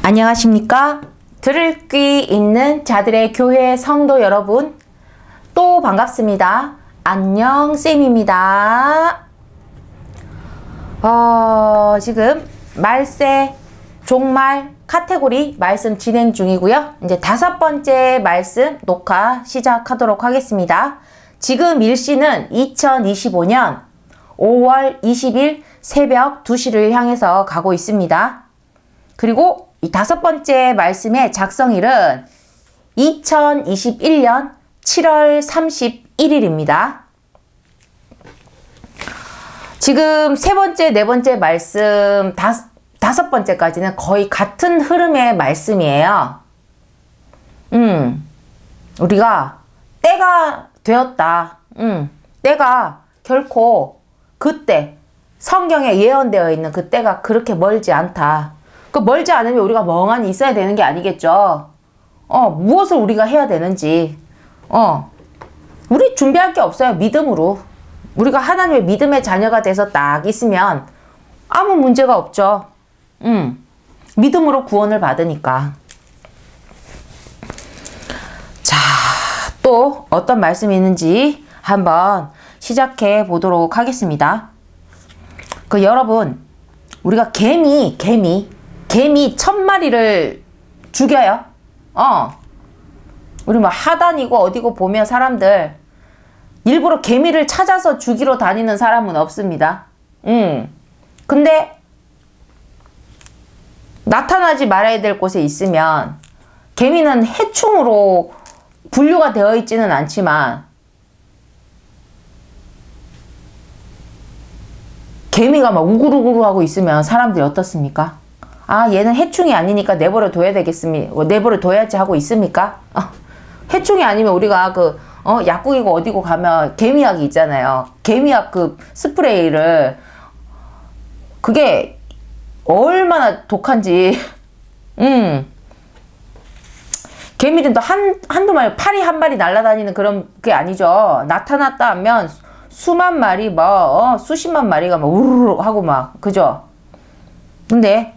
안녕하십니까? 들을 귀 있는 자들의 교회 성도 여러분, 또 반갑습니다. 안녕 쌤입니다. 지금 말세 종말 카테고리 말씀 진행 중이고요. 이제 5번째 말씀 녹화 시작하도록 하겠습니다. 지금 일시는 2025년 5월 20일 새벽 2시를 향해서 가고 있습니다. 그리고 이 5번째 말씀의 작성일은 2021년 7월 31일입니다. 지금 3번째, 4번째 말씀, 5번째까지는 거의 같은 흐름의 말씀이에요. 우리가 때가 되었다. 때가 결코 그때 성경에 예언되어 있는 그 때가 그렇게 멀지 않다. 그 멀지 않으면 우리가 멍하니 있어야 되는 게 아니겠죠. 무엇을 우리가 해야 되는지. 우리 준비할 게 없어요. 믿음으로. 우리가 하나님의 믿음의 자녀가 돼서 딱 있으면 아무 문제가 없죠. 믿음으로 구원을 받으니까. 자, 또 어떤 말씀이 있는지 한번 시작해 보도록 하겠습니다. 여러분, 우리가 개미 1000마리를 죽여요. 우리 뭐 하단이고 어디고 보면 사람들 일부러 개미를 찾아서 죽이러 다니는 사람은 없습니다. 근데 나타나지 말아야 될 곳에 있으면 개미는 해충으로 분류가 되어 있지는 않지만 개미가 막 우구르구르 하고 있으면 사람들이 어떻습니까? 아, 얘는 해충이 아니니까 내버려 둬야 되겠습니까? 내버려 둬야지 하고 있습니까? 해충이 아니면 우리가 약국이고 어디고 가면 개미약이 있잖아요. 개미약 그 스프레이를, 그게 얼마나 독한지. 개미들도 한두 마리, 파리 한 마리 날아다니는 그런 게 아니죠. 나타났다 하면 수만 마리, 수십만 마리가 막 우르르 하고 막, 그죠? 근데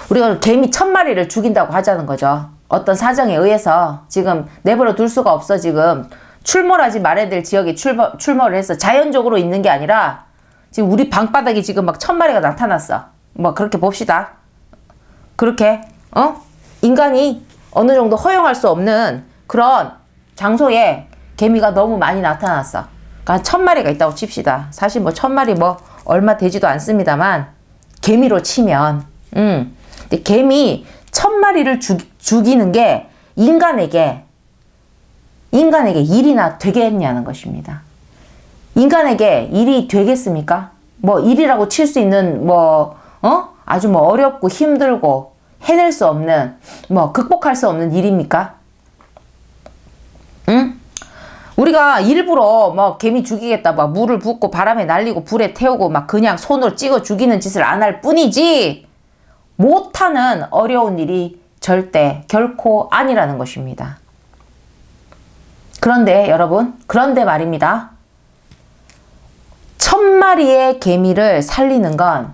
우리가 개미 1000마리를 죽인다고 하자는 거죠. 어떤 사정에 의해서 지금 내버려 둘 수가 없어. 지금 출몰하지 말아야 될 지역에 출몰을 해서 자연적으로 있는 게 아니라 지금 우리 방바닥에 지금 막 1000마리가 나타났어. 뭐 그렇게 봅시다. 그렇게 인간이 어느 정도 허용할 수 없는 그런 장소에 개미가 너무 많이 나타났어. 그러니까 1000마리가 있다고 칩시다. 사실 뭐 1000마리 뭐 얼마 되지도 않습니다만 개미로 치면 근데 개미 1000마리를 죽이는 게 인간에게 일이나 되겠냐는 것입니다. 인간에게 일이 되겠습니까? 뭐 일이라고 칠 수 있는 아주 어렵고 힘들고 해낼 수 없는 극복할 수 없는 일입니까? 우리가 일부러 개미 죽이겠다 물을 붓고 바람에 날리고 불에 태우고 그냥 손으로 찍어 죽이는 짓을 안 할 뿐이지 못하는 어려운 일이 절대 결코 아니라는 것입니다. 그런데 여러분, 그런데 말입니다. 1000마리의 개미를 살리는 건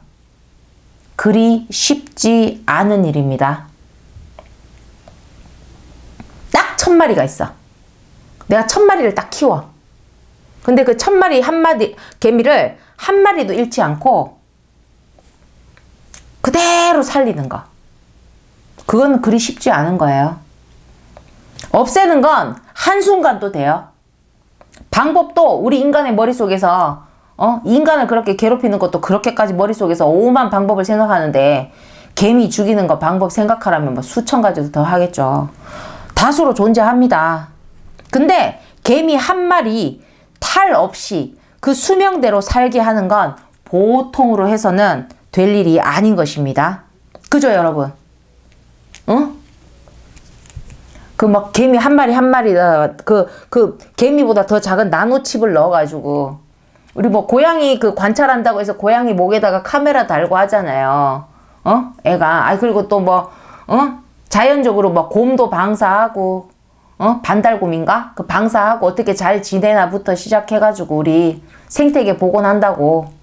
그리 쉽지 않은 일입니다. 딱 1000마리가 있어. 내가 1000마리를 딱 키워. 근데 그 1000마리 개미를 한 마리도 잃지 않고 그대로 살리는 거. 그건 그리 쉽지 않은 거예요. 없애는 건 한순간도 돼요. 방법도 우리 인간의 머릿속에서 인간을 그렇게 괴롭히는 것도 그렇게까지 머릿속에서 오만 방법을 생각하는데 개미 죽이는 거 방법 생각하라면 수천 가지도 더 하겠죠. 다수로 존재합니다. 근데 개미 한 마리 탈 없이 그 수명대로 살게 하는 건 보통으로 해서는 될 일이 아닌 것입니다. 그죠, 여러분? 개미 한 마리 그 개미보다 더 작은 나노칩을 넣어가지고 우리 고양이 관찰한다고 해서 고양이 목에다가 카메라 달고 하잖아요. 애가 그리고 또 자연적으로 곰도 방사하고 반달곰인가? 그 방사하고 어떻게 잘 지내나부터 시작해가지고 우리 생태계 복원한다고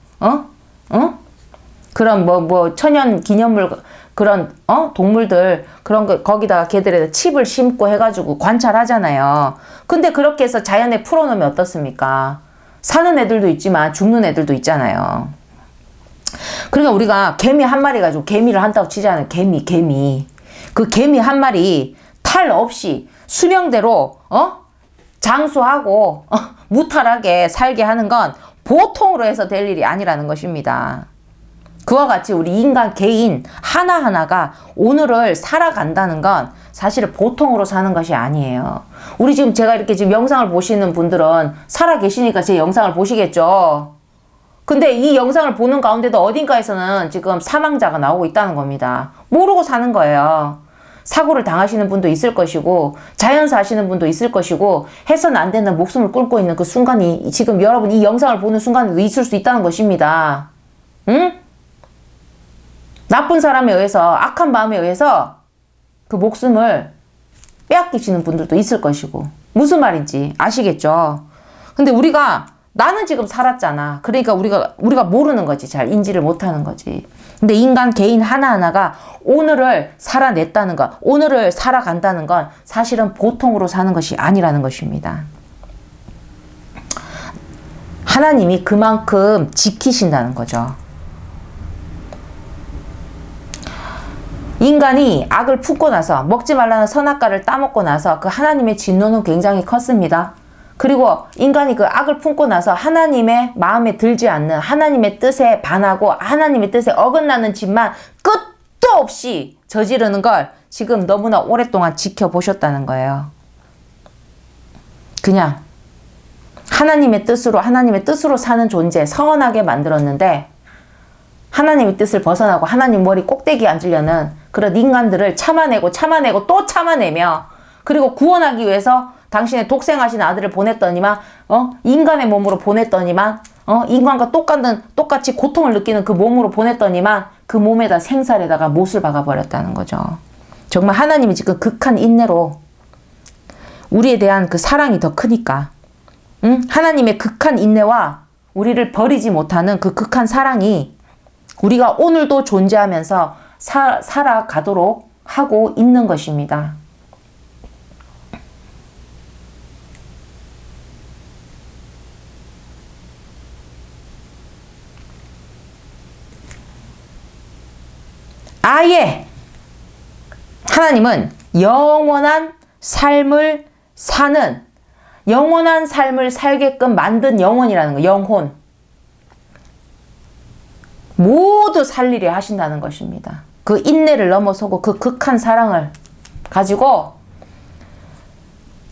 그런 천연 기념물 그런 동물들 그런 거 거기다가 걔들에다 칩을 심고 해가지고 관찰하잖아요. 근데 그렇게 해서 자연에 풀어놓으면 어떻습니까? 사는 애들도 있지만 죽는 애들도 있잖아요. 그러니까 우리가 개미 한 마리 가지고 개미를 한다고 치잖아요. 개미. 그 개미 한 마리 탈 없이 수명대로 장수하고 무탈하게 살게 하는 건 보통으로 해서 될 일이 아니라는 것입니다. 그와 같이 우리 인간 개인 하나하나가 오늘을 살아간다는 건 사실 보통으로 사는 것이 아니에요. 우리 지금 제가 이렇게 지금 영상을 보시는 분들은 살아 계시니까 제 영상을 보시겠죠. 근데 이 영상을 보는 가운데도 어딘가에서는 지금 사망자가 나오고 있다는 겁니다. 모르고 사는 거예요. 사고를 당하시는 분도 있을 것이고 자연사 하시는 분도 있을 것이고 해서는 안 되는 목숨을 끊고 있는 그 순간이 지금 여러분 이 영상을 보는 순간에도 있을 수 있다는 것입니다. 응? 나쁜 사람에 의해서 악한 마음에 의해서 그 목숨을 빼앗기시는 분들도 있을 것이고 무슨 말인지 아시겠죠? 근데 우리가 나는 지금 살았잖아. 그러니까 우리가 모르는 거지. 잘 인지를 못하는 거지. 근데 인간 개인 하나하나가 오늘을 살아냈다는 것, 오늘을 살아간다는 건 사실은 보통으로 사는 것이 아니라는 것입니다. 하나님이 그만큼 지키신다는 거죠. 인간이 악을 품고 나서 먹지 말라는 선악과를 따먹고 나서 그 하나님의 진노는 굉장히 컸습니다. 그리고 인간이 그 악을 품고 나서 하나님의 마음에 들지 않는 하나님의 뜻에 반하고 하나님의 뜻에 어긋나는 짓만 끝도 없이 저지르는 걸 지금 너무나 오랫동안 지켜보셨다는 거예요. 그냥 하나님의 뜻으로 사는 존재 선하게 만들었는데 하나님의 뜻을 벗어나고 하나님 머리 꼭대기에 앉으려는 그런 인간들을 참아내고 또 참아내며 그리고 구원하기 위해서 당신의 독생하신 아들을 보냈더니만 인간의 몸으로 보냈더니만 인간과 똑같이 고통을 느끼는 그 몸으로 보냈더니만 그 몸에다 생살에다가 못을 박아버렸다는 거죠. 정말 하나님이 지금 극한 인내로 우리에 대한 그 사랑이 더 크니까 하나님의 극한 인내와 우리를 버리지 못하는 그 극한 사랑이 우리가 오늘도 존재하면서 살아가도록 하고 있는 것입니다. 아예 하나님은 영원한 삶을 살게끔 만든 영혼이라는 거, 영혼. 모두 살리려 하신다는 것입니다. 그 인내를 넘어서고 그 극한 사랑을 가지고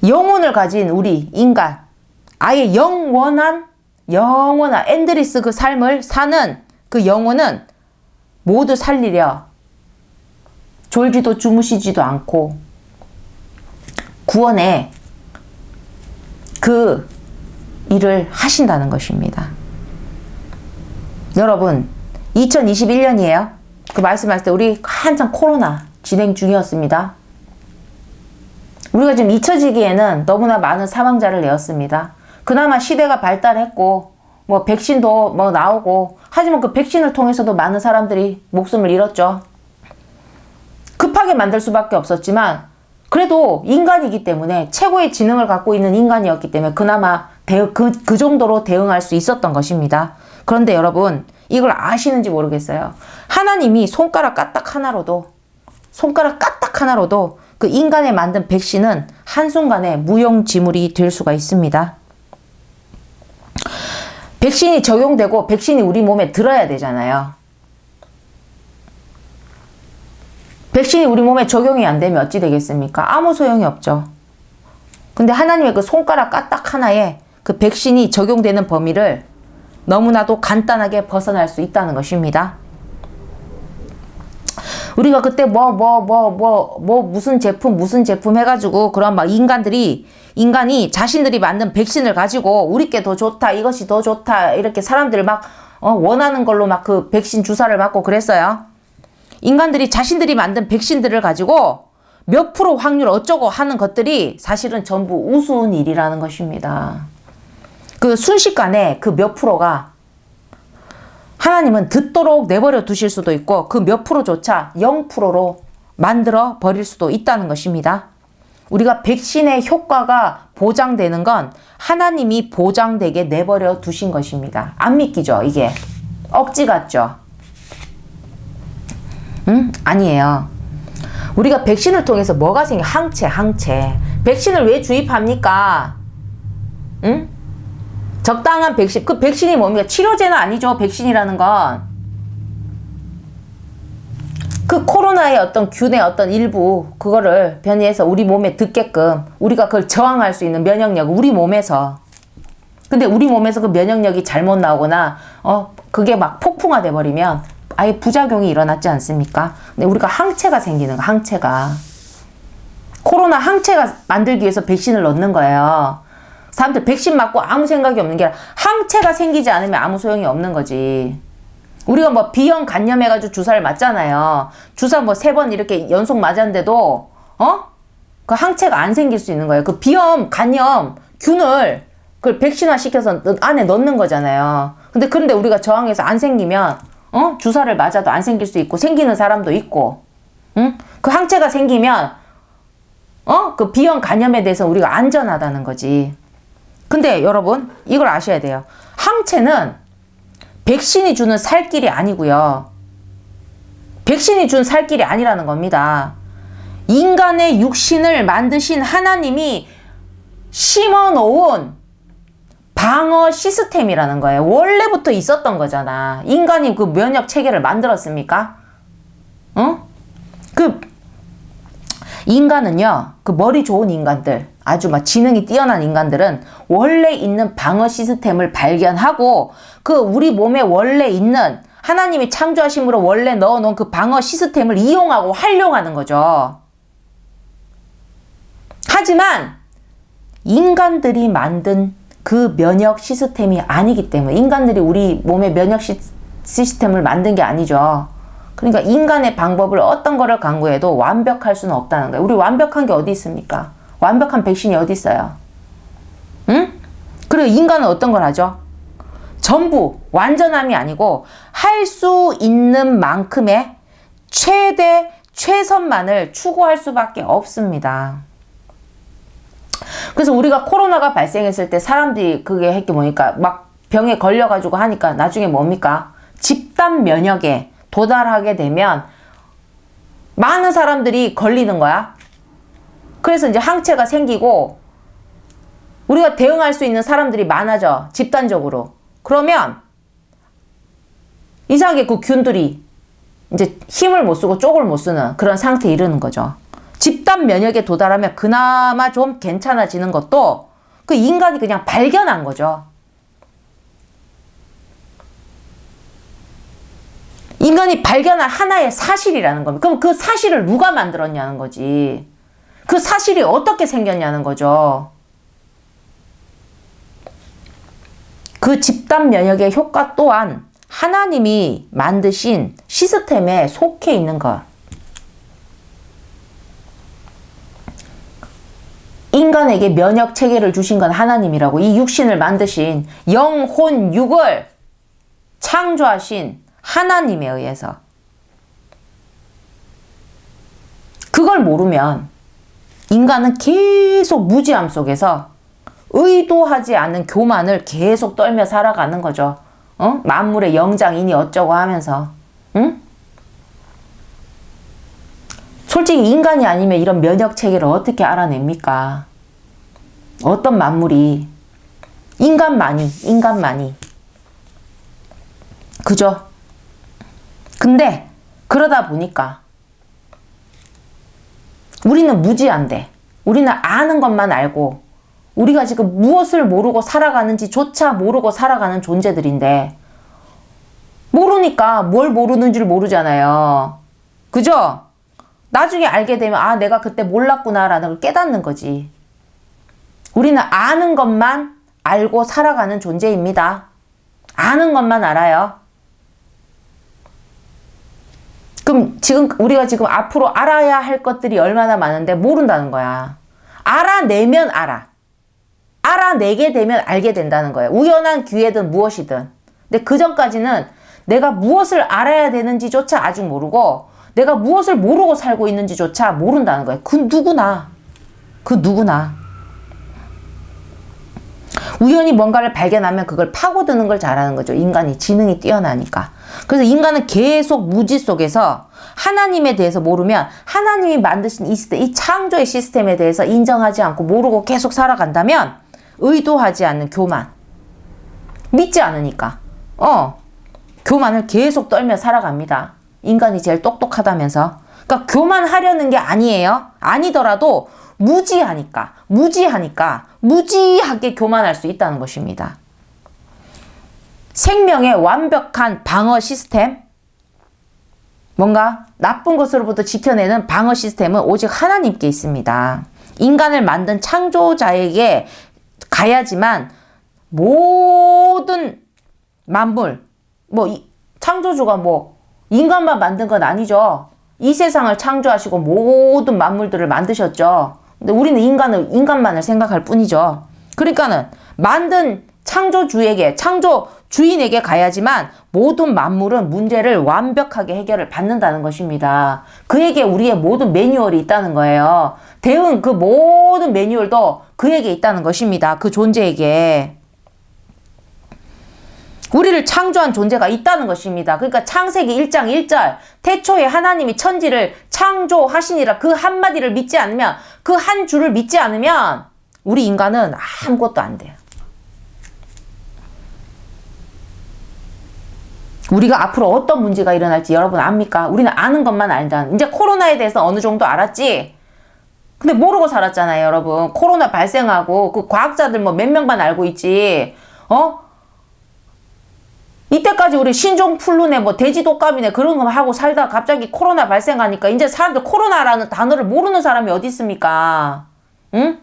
영혼을 가진 우리 인간, 아예 영원한 엔드리스 그 삶을 사는 그 영혼은 모두 살리려 졸지도 주무시지도 않고 구원에 그 일을 하신다는 것입니다. 여러분 2021년이에요. 그 말씀하실 때 우리 한창 코로나 진행 중이었습니다. 우리가 지금 잊혀지기에는 너무나 많은 사망자를 내었습니다. 그나마 시대가 발달했고 백신도 나오고 하지만 그 백신을 통해서도 많은 사람들이 목숨을 잃었죠. 급하게 만들 수밖에 없었지만 그래도 인간이기 때문에 최고의 지능을 갖고 있는 인간이었기 때문에 그나마 그 정도로 대응할 수 있었던 것입니다. 그런데 여러분 이걸 아시는지 모르겠어요. 하나님이 손가락 까딱 하나로도 그 인간에 만든 백신은 한순간에 무용지물이 될 수가 있습니다. 백신이 적용되고 백신이 우리 몸에 들어야 되잖아요. 백신이 우리 몸에 적용이 안 되면 어찌 되겠습니까? 아무 소용이 없죠. 근데 하나님의 그 손가락 까딱 하나에 그 백신이 적용되는 범위를 너무나도 간단하게 벗어날 수 있다는 것입니다. 우리가 그때 무슨 제품 해가지고 그런 인간이 자신들이 만든 백신을 가지고 우리께 더 좋다, 이것이 더 좋다, 이렇게 사람들 원하는 걸로 그 백신 주사를 맞고 그랬어요. 인간들이 자신들이 만든 백신들을 가지고 몇 프로 확률 어쩌고 하는 것들이 사실은 전부 우스운 일이라는 것입니다. 그 순식간에 그 몇 프로가 하나님은 듣도록 내버려 두실 수도 있고 그 몇 프로조차 0%로 만들어 버릴 수도 있다는 것입니다. 우리가 백신의 효과가 보장되는 건 하나님이 보장되게 내버려 두신 것입니다. 안 믿기죠, 이게? 억지 같죠? 아니에요. 우리가 백신을 통해서 뭐가 생겨? 항체. 백신을 왜 주입합니까? 적당한 백신. 그 백신이 뭡니까? 치료제는 아니죠, 백신이라는 건. 그 코로나의 어떤 균의 어떤 일부, 그거를 변이해서 우리 몸에 듣게끔 우리가 그걸 저항할 수 있는 면역력, 우리 몸에서. 근데 우리 몸에서 그 면역력이 잘못 나오거나, 그게 막 폭풍화돼 버리면 아예 부작용이 일어났지 않습니까? 근데 우리가 항체가 생기는 거, 항체가. 코로나 항체가 만들기 위해서 백신을 넣는 거예요. 사람들 백신 맞고 아무 생각이 없는 게 아니라 항체가 생기지 않으면 아무 소용이 없는 거지. 우리가 뭐 B형 간염해가지고 주사를 맞잖아요. 주사 뭐 3번 이렇게 연속 맞았는데도, 그 항체가 안 생길 수 있는 거예요. 그 B형 간염 균을 그걸 백신화 시켜서 안에 넣는 거잖아요. 그런데 우리가 저항해서 안 생기면, 주사를 맞아도 안 생길 수 있고, 생기는 사람도 있고, 그 항체가 생기면, 그 B형 간염에 대해서 우리가 안전하다는 거지. 근데 여러분, 이걸 아셔야 돼요. 항체는 백신이 주는 살길이 아니고요. 백신이 준 살길이 아니라는 겁니다. 인간의 육신을 만드신 하나님이 심어놓은 방어 시스템이라는 거예요. 원래부터 있었던 거잖아. 인간이 그 면역 체계를 만들었습니까? 인간은요, 그 머리 좋은 인간들, 아주 막 지능이 뛰어난 인간들은 원래 있는 방어 시스템을 발견하고 그 우리 몸에 원래 있는 하나님이 창조하심으로 원래 넣어놓은 그 방어 시스템을 이용하고 활용하는 거죠. 하지만 인간들이 만든 그 면역 시스템이 아니기 때문에, 인간들이 우리 몸의 면역 시스템을 만든 게 아니죠. 그러니까 인간의 방법을 어떤 거를 강구해도 완벽할 수는 없다는 거예요. 우리 완벽한 게 어디 있습니까? 완벽한 백신이 어디 있어요? 그리고 인간은 어떤 걸 하죠? 전부 완전함이 아니고 할 수 있는 만큼의 최선만을 추구할 수밖에 없습니다. 그래서 우리가 코로나가 발생했을 때 사람들이 그게 했게 뭐니까 막 병에 걸려가지고 하니까 나중에 뭡니까? 집단 면역에 도달하게 되면 많은 사람들이 걸리는 거야. 그래서 이제 항체가 생기고 우리가 대응할 수 있는 사람들이 많아져, 집단적으로. 그러면 이상하게 그 균들이 이제 힘을 못 쓰고 쪽을 못 쓰는 그런 상태에 이르는 거죠. 집단 면역에 도달하면 그나마 좀 괜찮아지는 것도 그 인간이 그냥 발견한 거죠. 인간이 발견한 하나의 사실이라는 겁니다. 그럼 그 사실을 누가 만들었냐는 거지. 그 사실이 어떻게 생겼냐는 거죠. 그 집단 면역의 효과 또한 하나님이 만드신 시스템에 속해 있는 것. 인간에게 면역 체계를 주신 건 하나님이라고. 이 육신을 만드신 영혼 육을 창조하신 하나님에 의해서. 그걸 모르면 인간은 계속 무지함 속에서 의도하지 않은 교만을 계속 떨며 살아가는 거죠. 만물의 영장이니 어쩌고 하면서. 응? 솔직히 인간이 아니면 이런 면역 체계를 어떻게 알아냅니까? 어떤 만물이. 인간만이. 그죠? 근데 그러다 보니까 우리는 무지한데, 우리는 아는 것만 알고 우리가 지금 무엇을 모르고 살아가는지조차 모르고 살아가는 존재들인데, 모르니까 뭘 모르는 줄 모르잖아요. 그죠? 나중에 알게 되면 아, 내가 그때 몰랐구나라는 걸 깨닫는 거지. 우리는 아는 것만 알고 살아가는 존재입니다. 아는 것만 알아요. 그럼 우리가 지금 앞으로 알아야 할 것들이 얼마나 많은데 모른다는 거야. 알아내면 알아. 알아내게 되면 알게 된다는 거예요. 우연한 기회든 무엇이든. 근데 그 전까지는 내가 무엇을 알아야 되는지조차 아직 모르고 내가 무엇을 모르고 살고 있는지조차 모른다는 거예요. 그 누구나. 우연히 뭔가를 발견하면 그걸 파고드는 걸 잘하는 거죠. 인간이 지능이 뛰어나니까. 그래서 인간은 계속 무지 속에서 하나님에 대해서 모르면 하나님이 만드신 이 창조의 시스템에 대해서 인정하지 않고 모르고 계속 살아간다면 의도하지 않는 교만. 믿지 않으니까. 교만을 계속 떨며 살아갑니다. 인간이 제일 똑똑하다면서. 그러니까 교만하려는 게 아니에요. 아니더라도 무지하게 교만할 수 있다는 것입니다. 생명의 완벽한 방어 시스템, 뭔가 나쁜 것으로부터 지켜내는 방어 시스템은 오직 하나님께 있습니다. 인간을 만든 창조자에게 가야지만 모든 만물, 창조주가 인간만 만든 건 아니죠. 이 세상을 창조하시고 모든 만물들을 만드셨죠. 근데 우리는 인간만을 생각할 뿐이죠. 그러니까는 만든 창조주인에게 가야지만 모든 만물은 문제를 완벽하게 해결을 받는다는 것입니다. 그에게 우리의 모든 매뉴얼이 있다는 거예요. 대응 그 모든 매뉴얼도 그에게 있다는 것입니다. 그 존재에게. 우리를 창조한 존재가 있다는 것입니다. 그러니까 창세기 1장 1절 태초에 하나님이 천지를 창조하시니라 그 한마디를 믿지 않으면 그 한 줄을 믿지 않으면 우리 인간은 아무것도 안 돼요. 우리가 앞으로 어떤 문제가 일어날지 여러분 압니까? 우리는 아는 것만 알자. 이제 코로나에 대해서 어느 정도 알았지? 근데 모르고 살았잖아요, 여러분. 코로나 발생하고 그 과학자들 몇 명만 알고 있지. 이때까지 우리 신종플루네 돼지 독감이네 그런 거 하고 살다가 갑자기 코로나 발생하니까 이제 사람들 코로나라는 단어를 모르는 사람이 어디 있습니까? 응?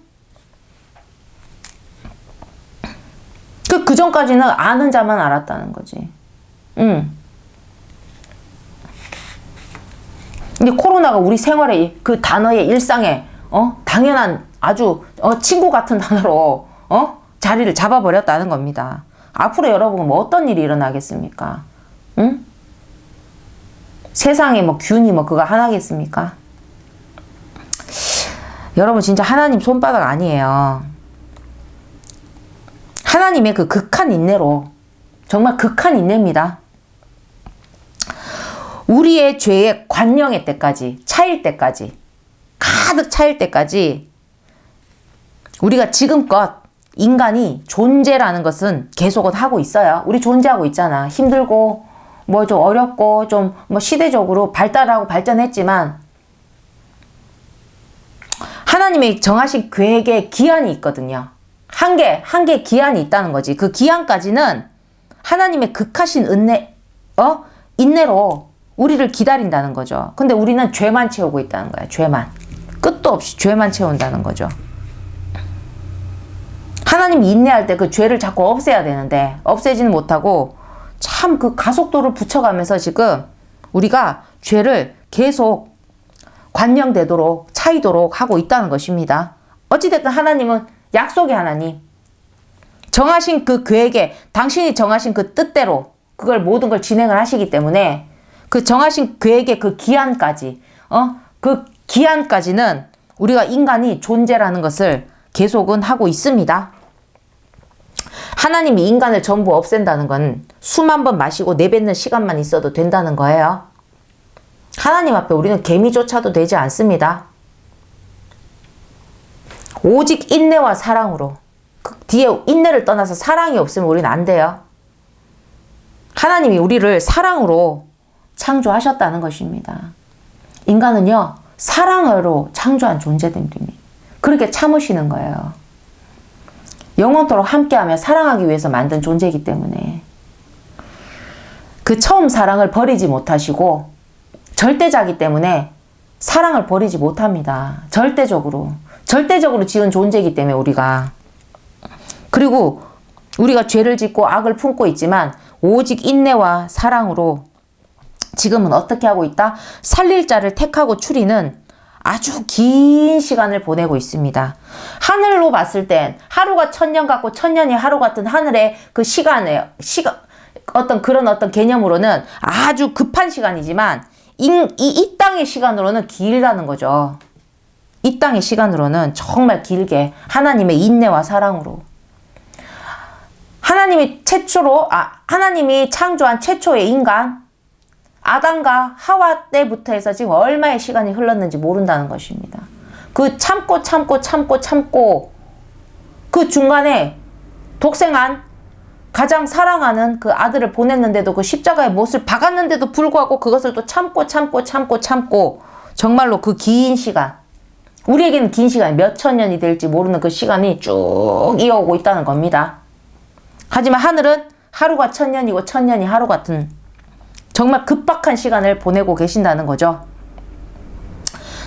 그 전까지는 아는 자만 알았다는 거지. 응. 근데 코로나가 우리 생활의 그 단어의 일상에 당연한 아주 친구 같은 단어로 자리를 잡아버렸다는 겁니다. 앞으로 여러분 어떤 일이 일어나겠습니까? 응? 세상에 균이 그거 하나겠습니까? 여러분 진짜 하나님 손바닥 아니에요. 하나님의 그 극한 인내로 정말 극한 인내입니다. 우리의 죄의 관영의 때까지 가득 차일 때까지 우리가 지금껏 인간이 존재라는 것은 계속은 하고 있어요. 우리 존재하고 있잖아. 힘들고 좀 어렵고 좀 시대적으로 발달하고 발전했지만 하나님의 정하신 계획에 기한이 있거든요. 한계 기한이 있다는 거지. 그 기한까지는 하나님의 극하신 인내로 우리를 기다린다는 거죠. 근데 우리는 죄만 채우고 있다는 거야. 죄만. 끝도 없이 죄만 채운다는 거죠. 하나님이 인내할 때 그 죄를 자꾸 없애야 되는데 없애지는 못하고 참 그 가속도를 붙여가면서 지금 우리가 죄를 계속 관영되도록 차이도록 하고 있다는 것입니다. 어찌됐든 하나님은 약속의 하나님, 정하신 그 계획에 당신이 정하신 그 뜻대로 그걸 모든 걸 진행을 하시기 때문에 그 정하신 계획의 그 기한까지 그 기한까지는 우리가 인간이 존재라는 것을 계속은 하고 있습니다. 하나님이 인간을 전부 없앤다는 건 수만 번 마시고 내뱉는 시간만 있어도 된다는 거예요. 하나님 앞에 우리는 개미조차도 되지 않습니다. 오직 인내와 사랑으로 그 뒤에 인내를 떠나서 사랑이 없으면 우리는 안 돼요. 하나님이 우리를 사랑으로 창조하셨다는 것입니다. 인간은요 사랑으로 창조한 존재들입니다. 그렇게 참으시는 거예요. 영원토록 함께하며 사랑하기 위해서 만든 존재이기 때문에 그 처음 사랑을 버리지 못하시고 절대자기 때문에 사랑을 버리지 못합니다. 절대적으로 지은 존재이기 때문에 우리가. 그리고 우리가 죄를 짓고 악을 품고 있지만 오직 인내와 사랑으로 지금은 어떻게 하고 있다? 살릴 자를 택하고 추리는 아주 긴 시간을 보내고 있습니다. 하늘로 봤을 땐 하루가 1000년 같고 1000년이 하루 같은 하늘의 그 그런 어떤 개념으로는 아주 급한 시간이지만 이 땅의 시간으로는 길다는 거죠. 이 땅의 시간으로는 정말 길게 하나님의 인내와 사랑으로. 하나님이 창조한 최초의 인간, 아담과 하와 때부터 해서 지금 얼마의 시간이 흘렀는지 모른다는 것입니다. 그 참고 그 중간에 독생한 가장 사랑하는 그 아들을 보냈는데도 그 십자가에 못을 박았는데도 불구하고 그것을 또 참고 정말로 그 긴 시간, 우리에게는 긴 시간이 몇천 년이 될지 모르는 그 시간이 쭉 이어오고 있다는 겁니다. 하지만 하늘은 하루가 1000년이고 1000년이 하루 같은 정말 급박한 시간을 보내고 계신다는 거죠.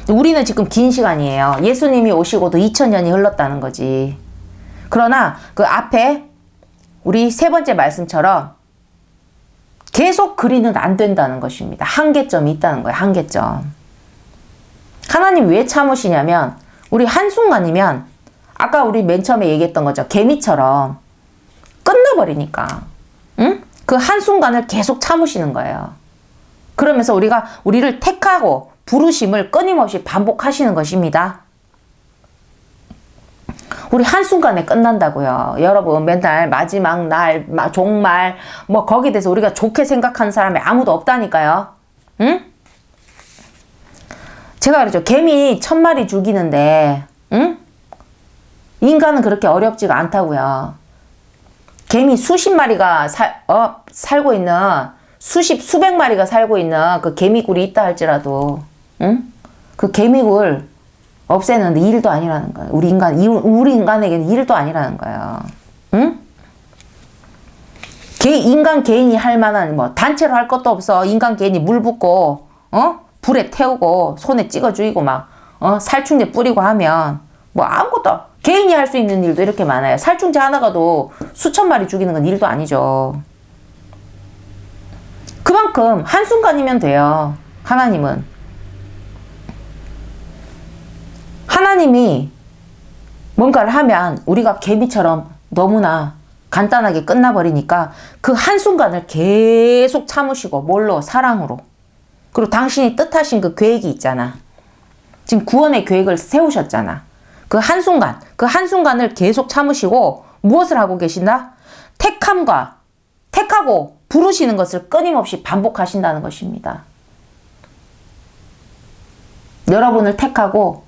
우리는 지금 긴 시간이에요. 예수님이 오시고도 2000년이 흘렀다는 거지. 그러나 그 앞에 우리 세 번째 말씀처럼 계속 그리는 안 된다는 것입니다. 한계점이 있다는 거예요. 한계점. 하나님 왜 참으시냐면 우리 한순간이면 아까 우리 맨 처음에 얘기했던 거죠. 개미처럼 끝나버리니까. 응? 그 한순간을 계속 참으시는 거예요. 그러면서 우리를 택하고 부르심을 끊임없이 반복하시는 것입니다. 우리 한순간에 끝난다고요. 여러분 맨날 마지막 날, 종말 뭐 거기에 대해서 우리가 좋게 생각하는 사람이 아무도 없다니까요. 응? 제가 그러죠. 개미 1000마리 죽이는데 응? 인간은 그렇게 어렵지가 않다고요. 개미 수십 마리가 살고 있는 수백 마리가 살고 있는 그 개미굴이 있다 할지라도 응? 그 개미굴 없애는데 일도 아니라는 거예요. 우리 인간에게는 일도 아니라는 거예요. 응? 인간 개인이 할 만한 뭐 단체로 할 것도 없어. 인간 개인이 물 붓고 불에 태우고 손에 찍어주이고 막 살충제 뿌리고 하면 뭐 아무것도 개인이 할 수 있는 일도 이렇게 많아요. 살충제 하나가도 수천 마리 죽이는 건 일도 아니죠. 그만큼 한순간이면 돼요. 하나님이 뭔가를 하면 우리가 개미처럼 너무나 간단하게 끝나버리니까 그 한순간을 계속 참으시고 뭘로? 사랑으로. 그리고 당신이 뜻하신 그 계획이 있잖아. 지금 구원의 계획을 세우셨잖아. 그 한순간을 계속 참으시고 무엇을 하고 계신다? 택하고 부르시는 것을 끊임없이 반복하신다는 것입니다. 여러분을 택하고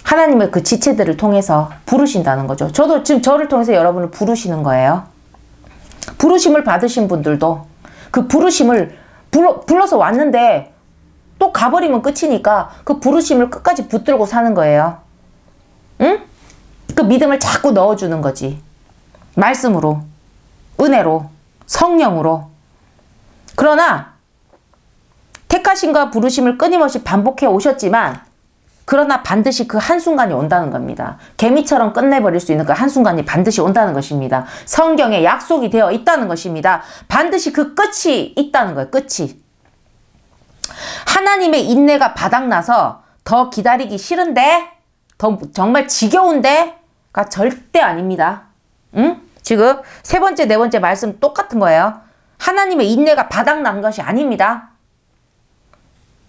하나님의 그 지체들을 통해서 부르신다는 거죠. 저도 지금 저를 통해서 여러분을 부르시는 거예요. 부르심을 받으신 분들도 그 부르심을 불러서 왔는데 또 가버리면 끝이니까 그 부르심을 끝까지 붙들고 사는 거예요. 응? 그 믿음을 자꾸 넣어주는 거지. 말씀으로, 은혜로, 성령으로. 그러나 택하심과 부르심을 끊임없이 반복해 오셨지만 그러나 반드시 그 한순간이 온다는 겁니다. 개미처럼 끝내버릴 수 있는 그 한순간이 반드시 온다는 것입니다. 성경에 약속이 되어 있다는 것입니다. 반드시 그 끝이 있다는 거예요. 끝이. 하나님의 인내가 바닥나서 더 기다리기 싫은데 더 정말 지겨운데가 절대 아닙니다. 응? 지금 세 번째, 네 번째 말씀 똑같은 거예요. 하나님의 인내가 바닥난 것이 아닙니다.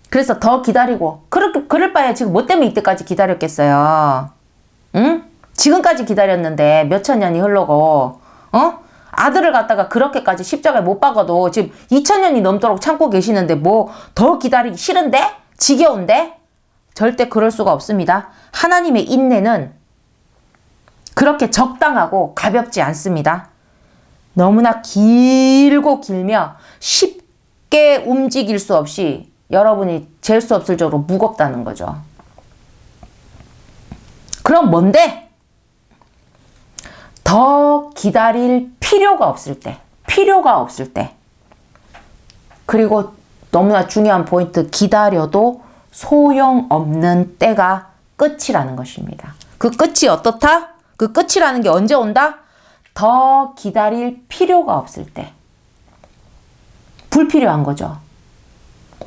그래서 더 기다리고 그럴 바에 지금 뭐 때문에 이때까지 기다렸겠어요. 응? 지금까지 기다렸는데 몇천 년이 흘러고 아들을 갖다가 그렇게까지 십자가에 못 박아도 지금 2000년이 넘도록 참고 계시는데 뭐 더 기다리기 싫은데? 지겨운데? 절대 그럴 수가 없습니다. 하나님의 인내는 그렇게 적당하고 가볍지 않습니다. 너무나 길고 길며 쉽게 움직일 수 없이 여러분이 잴 수 없을 정도로 무겁다는 거죠. 그럼 뭔데? 더 기다릴 필요가 없을 때. 그리고 너무나 중요한 포인트, 기다려도 소용없는 때가 끝이라는 것입니다. 그 끝이 어떻다? 그 끝이라는 게 언제 온다? 더 기다릴 필요가 없을 때. 불필요한 거죠.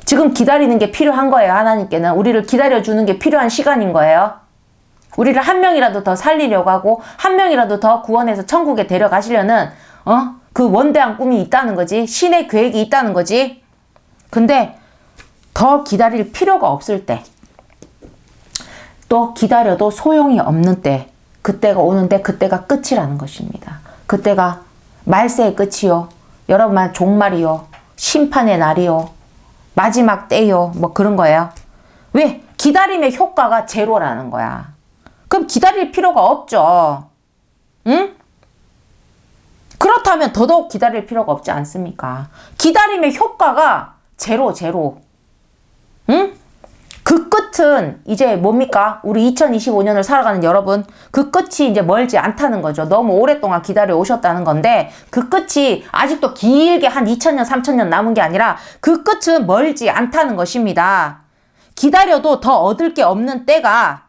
지금 기다리는 게 필요한 거예요. 하나님께는 우리를 기다려주는 게 필요한 시간인 거예요. 우리를 한 명이라도 더 살리려고 하고 한 명이라도 더 구원해서 천국에 데려가시려는 그 원대한 꿈이 있다는 거지. 신의 계획이 있다는 거지. 근데 더 기다릴 필요가 없을 때, 또 기다려도 소용이 없는 때, 그때가 오는데 그때가 끝이라는 것입니다. 그때가 말세의 끝이요. 여러분만 종말이요. 심판의 날이요. 마지막 때요. 뭐 그런 거예요. 왜? 기다림의 효과가 제로라는 거야. 그럼 기다릴 필요가 없죠. 응? 그렇다면 더더욱 기다릴 필요가 없지 않습니까? 기다림의 효과가 제로. 응? 그 끝은 이제 뭡니까? 우리 2025년을 살아가는 여러분, 그 끝이 이제 멀지 않다는 거죠. 너무 오랫동안 기다려 오셨다는 건데, 그 끝이 아직도 길게 한 2000년, 3000년 남은 게 아니라 그 끝은 멀지 않다는 것입니다. 기다려도 더 얻을 게 없는 때가,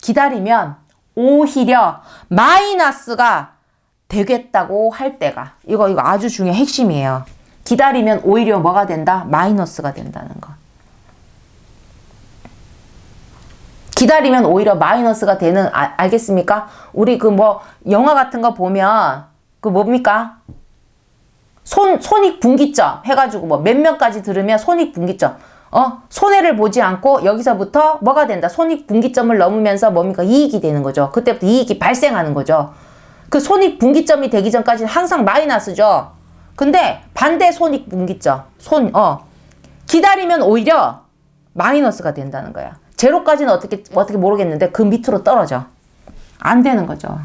기다리면 오히려 마이너스가 되겠다고 할 때가, 이거 아주 중요한 핵심이에요. 기다리면 오히려 뭐가 된다? 마이너스가 된다는 거. 기다리면 오히려 마이너스가 되는, 알겠습니까? 우리 그 뭐 영화 같은 거 보면 그 뭡니까? 손익분기점 해가지고 뭐 몇 명까지 들으면 손익분기점, 손해를 보지 않고 여기서부터 뭐가 된다? 손익분기점을 넘으면서 뭡니까? 이익이 되는 거죠. 그때부터 이익이 발생하는 거죠. 그 손익분기점이 되기 전까지는 항상 마이너스죠. 근데 반대 손익분기점, 기다리면 오히려 마이너스가 된다는 거야. 제로까지는 어떻게 모르겠는데 그 밑으로 떨어져. 안 되는 거죠.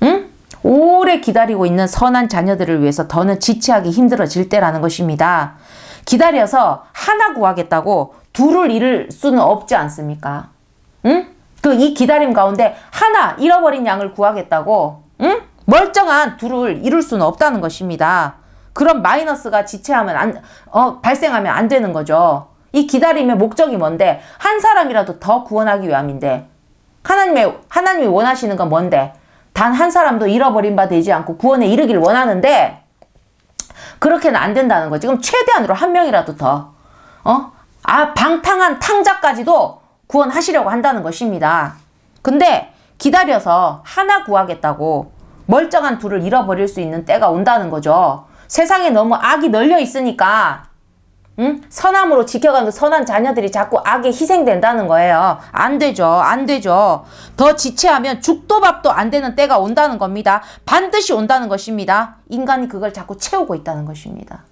응? 오래 기다리고 있는 선한 자녀들을 위해서 더는 지체하기 힘들어질 때라는 것입니다. 기다려서 하나 구하겠다고 둘을 잃을 수는 없지 않습니까? 응? 이 기다림 가운데 하나 잃어버린 양을 구하겠다고, 응? 멀쩡한 둘을 이룰 수는 없다는 것입니다. 그런 마이너스가 발생하면 안 되는 거죠. 이 기다림의 목적이 뭔데? 한 사람이라도 더 구원하기 위함인데, 하나님이 원하시는 건 뭔데? 단 한 사람도 잃어버린 바 되지 않고 구원에 이르길 원하는데, 그렇게는 안 된다는 거지. 그럼 최대한으로 한 명이라도 더, 방탕한 탕자까지도 구원하시려고 한다는 것입니다. 근데 기다려서 하나 구하겠다고 멀쩡한 둘을 잃어버릴 수 있는 때가 온다는 거죠. 세상에 너무 악이 널려 있으니까, 응? 선함으로 지켜가는 선한 자녀들이 자꾸 악에 희생된다는 거예요. 안 되죠. 더 지체하면 죽도 밥도 안 되는 때가 온다는 겁니다. 반드시 온다는 것입니다. 인간이 그걸 자꾸 채우고 있다는 것입니다.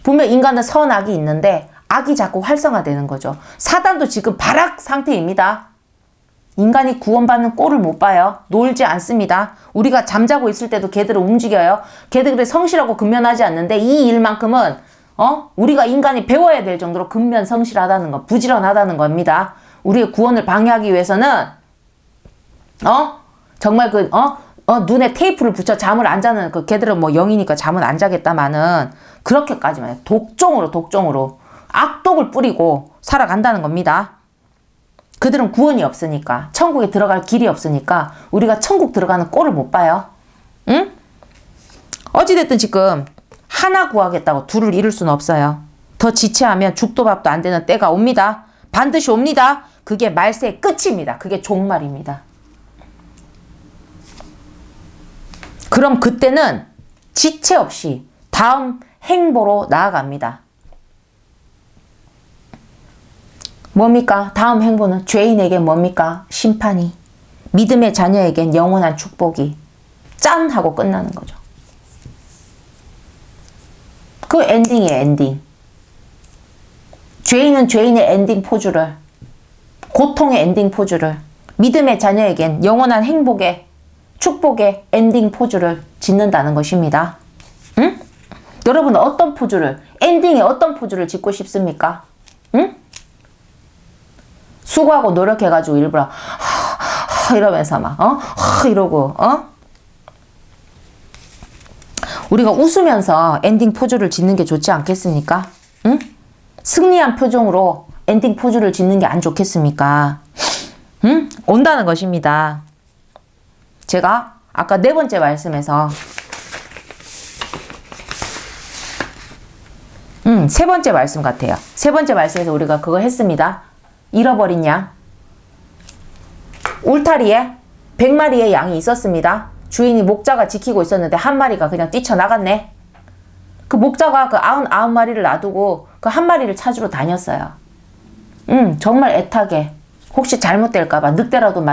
분명 인간은 선악이 있는데 악이 자꾸 활성화되는 거죠. 사단도 지금 발악 상태입니다. 인간이 구원받는 꼴을 못 봐요. 놀지 않습니다. 우리가 잠자고 있을 때도 걔들은 움직여요. 걔들이 성실하고 근면하지 않는데 이 일만큼은 우리가 인간이 배워야 될 정도로 근면성실하다는 거, 부지런하다는 겁니다. 우리의 구원을 방해하기 위해서는 정말 눈에 테이프를 붙여 잠을 안 자는 걔들은 뭐 영이니까 잠은 안 자겠다마는 그렇게까지만 해요. 독종으로 악독을 뿌리고 살아간다는 겁니다. 그들은 구원이 없으니까, 천국에 들어갈 길이 없으니까 우리가 천국 들어가는 꼴을 못 봐요. 응? 어찌됐든 지금 하나 구하겠다고 둘을 잃을 수는 없어요. 더 지체하면 죽도 밥도 안 되는 때가 옵니다. 반드시 옵니다. 그게 말세의 끝입니다. 그게 종말입니다. 그럼 그때는 지체 없이 다음 행보로 나아갑니다. 뭡니까? 다음 행보는 죄인에겐 뭡니까? 심판이. 믿음의 자녀에겐 영원한 축복이. 짠! 하고 끝나는 거죠. 그 엔딩이에요, 엔딩. 죄인은 죄인의 엔딩 포즈를, 고통의 엔딩 포즈를, 믿음의 자녀에겐 영원한 행복의, 축복의 엔딩 포즈를 짓는다는 것입니다. 응? 여러분은 어떤 포즈를, 엔딩에 어떤 포즈를 짓고 싶습니까? 응? 수고하고 노력해가지고 일부러 이러면서 막 이러고 우리가 웃으면서 엔딩 포즈를 짓는 게 좋지 않겠습니까? 응? 승리한 표정으로 엔딩 포즈를 짓는 게 안 좋겠습니까? 응? 온다는 것입니다. 제가 아까 네 번째 말씀에서 세 번째 말씀 같아요. 세 번째 말씀에서 우리가 그거 했습니다. 잃어버린 양. 울타리에 100마리의 양이 있었습니다. 주인이 목자가 지키고 있었는데 한 마리가 그냥 뛰쳐나갔네. 그 목자가 그 99마리를 놔두고 그 한 마리를 찾으러 다녔어요. 정말 애타게. 혹시 잘못될까봐, 늑대라도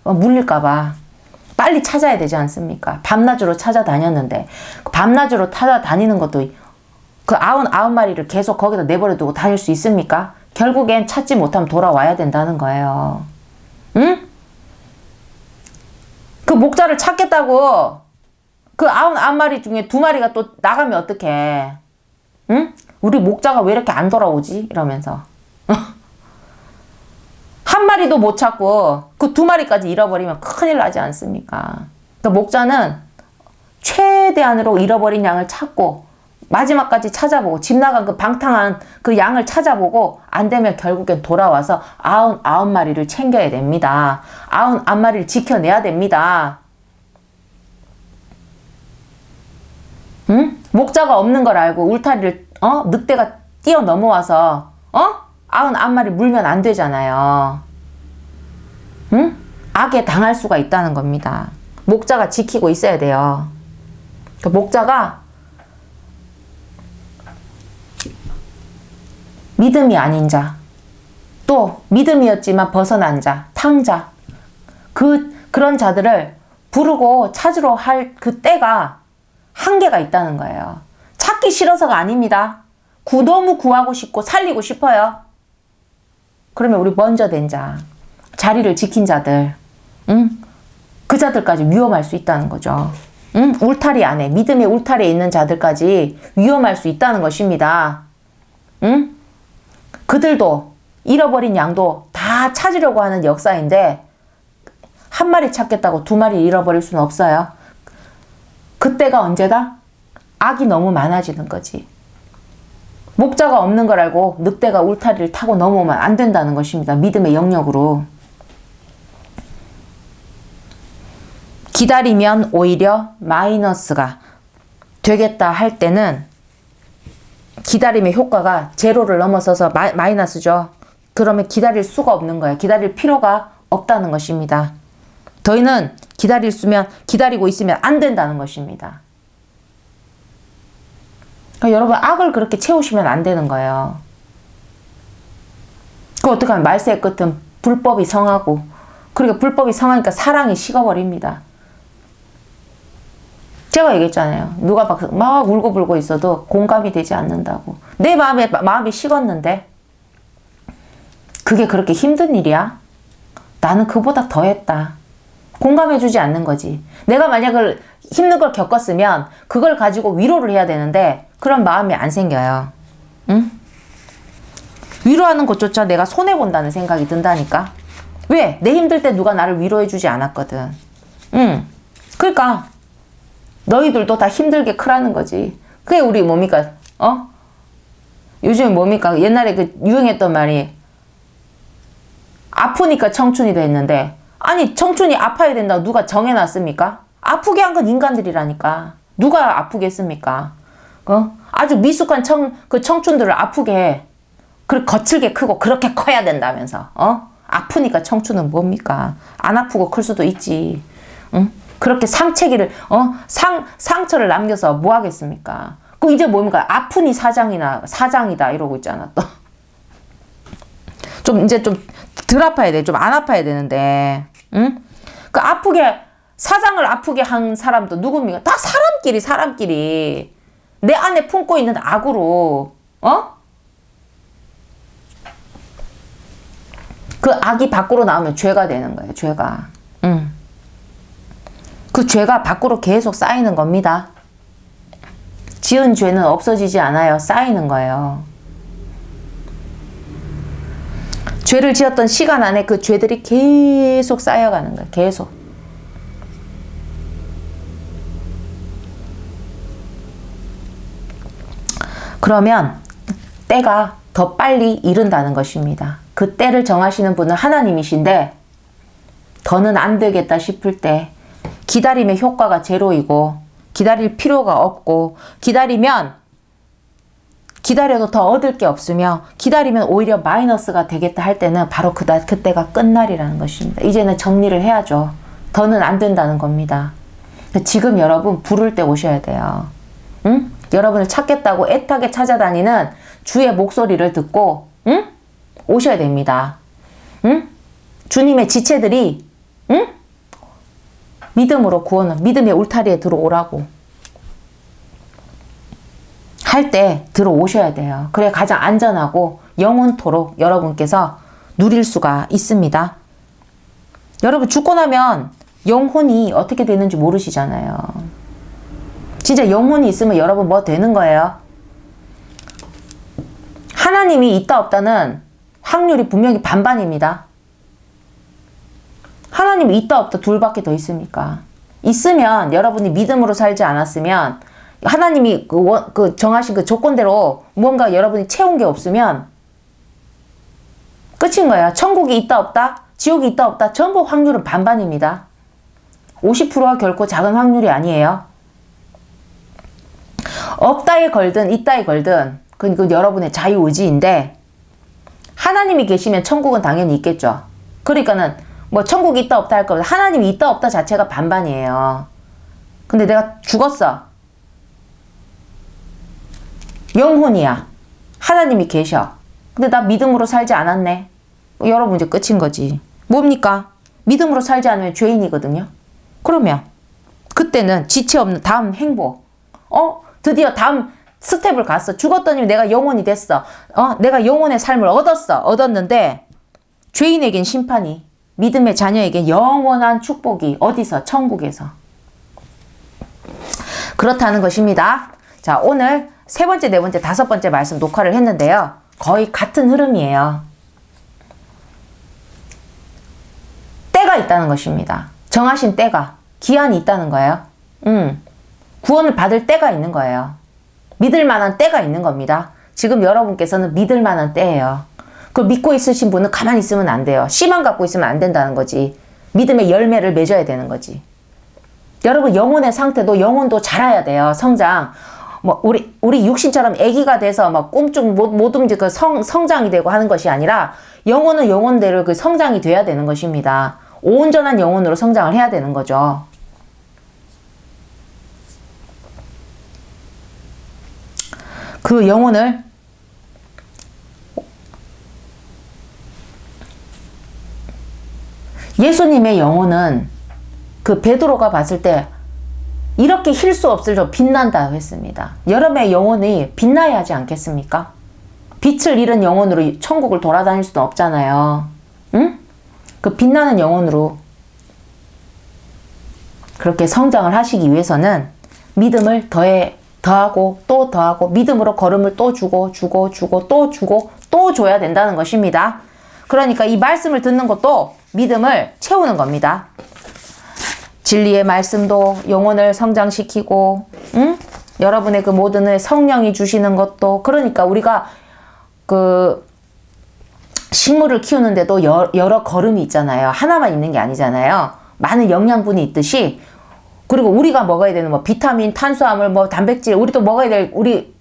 물릴까봐 빨리 찾아야 되지 않습니까? 밤낮으로 찾아다녔는데, 밤낮으로 찾아다니는 것도 그 99마리를 계속 거기다 내버려 두고 다닐 수 있습니까? 결국엔 찾지 못하면 돌아와야 된다는 거예요. 응? 그 목자를 찾겠다고 그 99마리 중에 2마리가 또 나가면 어떡해? 응? 우리 목자가 왜 이렇게 안 돌아오지? 이러면서. 한 마리도 못 찾고 그 2마리까지 잃어버리면 큰일 나지 않습니까? 그러니까 목자는 최대한으로 잃어버린 양을 찾고 마지막까지 찾아보고 집 나간 그 방탕한 그 양을 찾아보고 안 되면 결국엔 돌아와서 99마리를 챙겨야 됩니다. 99마리를 지켜내야 됩니다. 응? 목자가 없는 걸 알고 울타리를 늑대가 뛰어 넘어와서 99마리 물면 안 되잖아요. 응? 악에 당할 수가 있다는 겁니다. 목자가 지키고 있어야 돼요. 그 목자가 믿음이 아닌 자, 또 믿음이었지만 벗어난 자, 탕자, 그런 자들을 부르고 찾으러 할 그 때가 한계가 있다는 거예요. 찾기 싫어서가 아닙니다. 너무 구하고 싶고 살리고 싶어요. 그러면 우리 먼저 된 자, 자리를 지킨 자들, 그 자들까지 위험할 수 있다는 거죠. 울타리 안에, 믿음의 울타리에 있는 자들까지 위험할 수 있다는 것입니다. 그들도 잃어버린 양도 다 찾으려고 하는 역사인데 한 마리 찾겠다고 2마리 잃어버릴 수는 없어요. 그때가 언제다? 악이 너무 많아지는 거지. 목자가 없는 걸 알고 늑대가 울타리를 타고 넘어오면 안 된다는 것입니다. 믿음의 영역으로. 기다리면 오히려 마이너스가 되겠다 할 때는 기다림의 효과가 제로를 넘어서서 마이너스죠. 그러면 기다릴 수가 없는 거예요. 기다릴 필요가 없다는 것입니다. 저희는 기다리고 있으면 안 된다는 것입니다. 그러니까 여러분 악을 그렇게 채우시면 안 되는 거예요. 그 어떻게 하면 말세의 끝은 불법이 성하고, 그러니까 불법이 성하니까 사랑이 식어버립니다. 제가 얘기했잖아요. 누가 막 울고불고 있어도 공감이 되지 않는다고. 내 마음이 식었는데 그게 그렇게 힘든 일이야? 나는 그보다 더 했다. 공감해주지 않는 거지. 내가 만약 힘든 걸 겪었으면 그걸 가지고 위로를 해야 되는데 그런 마음이 안 생겨요. 응? 위로하는 것조차 내가 손해본다는 생각이 든다니까. 왜? 내 힘들 때 누가 나를 위로해주지 않았거든. 그러니까 너희들도 다 힘들게 크라는 거지. 그게 우리 뭡니까? 요즘에 뭡니까? 옛날에 그 유행했던 말이 아프니까 청춘이 됐는데, 아니 청춘이 아파야 된다고 누가 정해놨습니까? 아프게 한 건 인간들이라니까. 누가 아프게 했습니까? 아주 미숙한 청춘들을 아프게 해. 그리고 거칠게 크고 그렇게 커야 된다면서. 아프니까 청춘은 뭡니까? 안 아프고 클 수도 있지. 응? 그렇게 상처를 남겨서 뭐 하겠습니까? 그 이제 뭡니까? 아프니 사장이다 이러고 있잖아 또. 이제 좀 덜 아파야 돼. 좀 안 아파야 되는데. 응? 그 사장을 아프게 한 사람도 누굽니까? 다 사람끼리 내 안에 품고 있는 악으로 그 악이 밖으로 나오면 죄가 되는 거예요. 죄가. 그 죄가 밖으로 계속 쌓이는 겁니다. 지은 죄는 없어지지 않아요. 쌓이는 거예요. 죄를 지었던 시간 안에 그 죄들이 계속 쌓여가는 거예요. 계속. 그러면 때가 더 빨리 이른다는 것입니다. 그 때를 정하시는 분은 하나님이신데 더는 안 되겠다 싶을 때 기다림의 효과가 제로이고 기다릴 필요가 없고 기다려도 더 얻을 게 없으며 기다리면 오히려 마이너스가 되겠다 할 때는 바로 그때가 끝날이라는 것입니다. 이제는 정리를 해야죠. 더는 안 된다는 겁니다. 지금 여러분 부를 때 오셔야 돼요. 응? 여러분을 찾겠다고 애타게 찾아다니는 주의 목소리를 듣고 응? 오셔야 됩니다. 응? 주님의 지체들이 응? 믿음으로 구원을, 믿음의 울타리에 들어오라고 할 때 들어오셔야 돼요. 그래 가장 안전하고 영원토록 여러분께서 누릴 수가 있습니다. 여러분 죽고 나면 영혼이 어떻게 되는지 모르시잖아요. 진짜 영혼이 있으면 여러분 뭐 되는 거예요? 하나님이 있다 없다는 확률이 분명히 반반입니다. 하나님이 있다 없다 둘밖에 더 있습니까? 있으면 여러분이 믿음으로 살지 않았으면 하나님이 그 정하신 그 조건대로 무언가 여러분이 채운 게 없으면 끝인 거예요. 천국이 있다 없다, 지옥이 있다 없다 전부 확률은 반반입니다. 50%가 결코 작은 확률이 아니에요. 없다에 걸든 있다에 걸든 그건 여러분의 자유의지인데 하나님이 계시면 천국은 당연히 있겠죠. 그러니까는 뭐 천국이 있다 없다 할 거보다 하나님이 있다 없다 자체가 반반이에요. 근데 내가 죽었어. 영혼이야. 하나님이 계셔. 근데 나 믿음으로 살지 않았네. 여러분 이제 끝인 거지. 뭡니까? 믿음으로 살지 않으면 죄인이거든요. 그러면 그때는 지체 없는 다음 행복. 드디어 다음 스텝을 갔어. 죽었더니 내가 영혼이 됐어. 내가 영혼의 삶을 얻었는데 죄인에겐 심판이, 믿음의 자녀에겐 영원한 축복이 어디서? 천국에서. 그렇다는 것입니다. 자, 오늘 세 번째, 네 번째, 다섯 번째 말씀 녹화를 했는데요. 거의 같은 흐름이에요. 때가 있다는 것입니다. 정하신 때가, 기한이 있다는 거예요. 구원을 받을 때가 있는 거예요. 믿을 만한 때가 있는 겁니다. 지금 여러분께서는 믿을 만한 때예요. 그걸 믿고 있으신 분은 가만히 있으면 안 돼요. 씨만 갖고 있으면 안 된다는 거지. 믿음의 열매를 맺어야 되는 거지. 여러분 영혼의 상태도 영혼도 자라야 돼요. 성장. 뭐 우리 육신처럼 아기가 돼서 막 꿈쩍 못 움직여 성장이 되고 하는 것이 아니라 영혼은 영혼대로 그 성장이 돼야 되는 것입니다. 온전한 영혼으로 성장을 해야 되는 거죠. 그 영혼을 예수님의 영혼은 그 베드로가 봤을 때 이렇게 힐 수 없을 정도로 빛난다고 했습니다. 여러분의 영혼이 빛나야 하지 않겠습니까? 빛을 잃은 영혼으로 천국을 돌아다닐 수는 없잖아요. 응? 그 빛나는 영혼으로 그렇게 성장을 하시기 위해서는 믿음을 더하고 또 더하고 믿음으로 걸음을 또 주고 또 줘야 된다는 것입니다. 그러니까 이 말씀을 듣는 것도 믿음을 채우는 겁니다. 진리의 말씀도 영혼을 성장시키고 여러분의 그 모든 성령이 주시는 것도, 그러니까 우리가 그 식물을 키우는데도 여러 걸음이 있잖아요. 하나만 있는 게 아니잖아요. 많은 영양분이 있듯이, 그리고 우리가 먹어야 되는 뭐 비타민, 탄수화물, 뭐 단백질, 우리도 먹어야 될 우리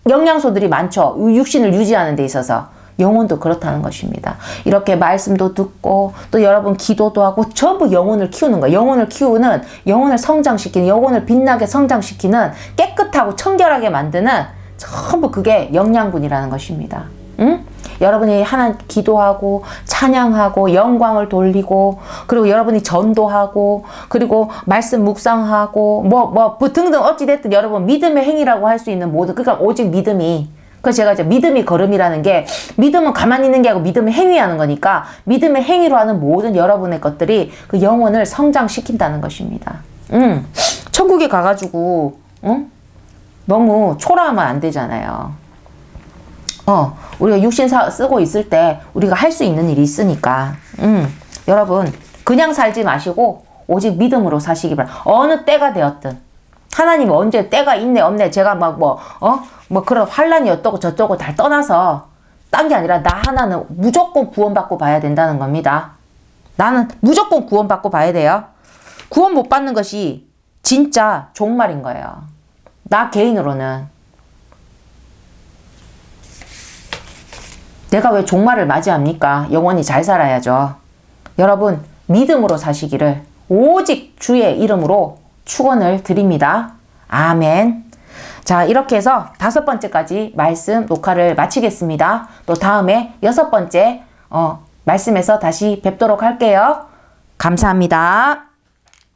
영양소들이 많죠. 육신을 유지하는 데 있어서. 영혼도 그렇다는 것입니다. 이렇게 말씀도 듣고 또 여러분 기도도 하고 전부 영혼을 키우는 거예요. 영혼을 키우는, 영혼을 성장시키는, 영혼을 빛나게 성장시키는, 깨끗하고 청결하게 만드는 전부 그게 영양분이라는 것입니다. 응? 여러분이 하나 기도하고 찬양하고 영광을 돌리고, 그리고 여러분이 전도하고, 그리고 말씀 묵상하고 뭐 등등 어찌됐든 여러분 믿음의 행위라고 할 수 있는 모든, 그러니까 오직 믿음이, 그래서 제가 이제 믿음이 걸음이라는 게, 믿음은 가만히 있는 게 아니고 믿음을 행위하는 거니까 믿음의 행위로 하는 모든 여러분의 것들이 그 영혼을 성장시킨다는 것입니다. 천국에 가가지고 너무 초라하면 안 되잖아요. 우리가 육신 쓰고 있을 때 우리가 할 수 있는 일이 있으니까 여러분 그냥 살지 마시고 오직 믿음으로 사시기 바랍니다. 어느 때가 되었든 하나님이 언제 때가 있네 없네, 제가 막 그런 환란이 어떠고 저쩌고 다 떠나서 딴 게 아니라 나 하나는 무조건 구원받고 봐야 된다는 겁니다. 나는 무조건 구원받고 봐야 돼요. 구원 못 받는 것이 진짜 종말인 거예요. 나 개인으로는. 내가 왜 종말을 맞이합니까? 영원히 잘 살아야죠. 여러분 믿음으로 사시기를 오직 주의 이름으로 축원을 드립니다. 아멘. 자, 이렇게 해서 5번째까지 말씀 녹화를 마치겠습니다. 또 다음에 6번째 말씀에서 다시 뵙도록 할게요. 감사합니다.